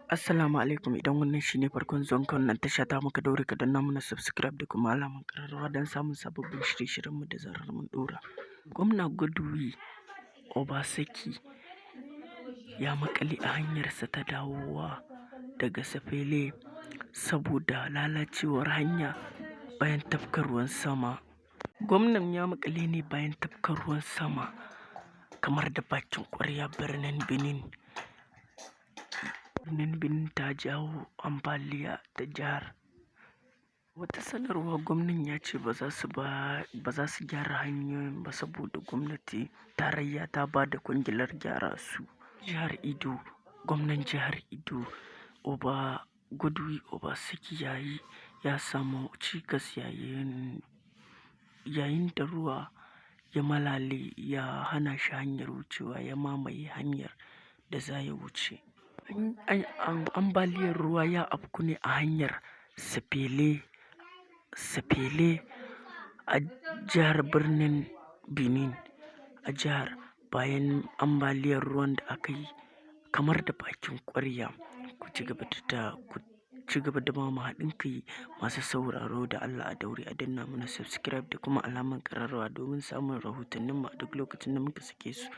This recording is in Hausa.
Assalamu alaikum. Idan wannan shine farkon zuwanka wannan tasha ta muka daure ka danna mana subscribe da kuma alamar ƙararrawa don samun sababbin shirye-shiryenmu da zarar mun ɗora. Gwamna Godwin Obaseki ya maƙale a hanyarsa ta dawowa daga Sapele saboda lalacewar hanya bayan tafkar ruwan sama. Gwamnan ya maƙale ne bayan tafkar ruwan sama kamar da bakin ƙwarya. Birnin Benin ta jawo ambaliya ta jihar. Wata sanarwa gwamnan ya ce ba za su gyara hanyoyin ba saboda gwamnati tarayya ta ba da kwangilar gyara su. Gwamnan jihar Edo Godwin Obaseki ya samu cikas yayin da ruwa ya malale ya hana shi hanyar wucewa, ya mamaye hanyar da za ya wuce. Ambaliyar ruwa ya afku ne a hanyar Sapele a jihar Birnin Benin a jihar bayan ambaliyar ruwan da aka yi kamar da bakin ƙwarya. Ku ci gaba da ba mu haɗin kai masu sauraro da Allah a daure a danna mana subscribe da kuma alamar ƙararrawa domin samun rahotanninmu a duk lokacin da muka sake su.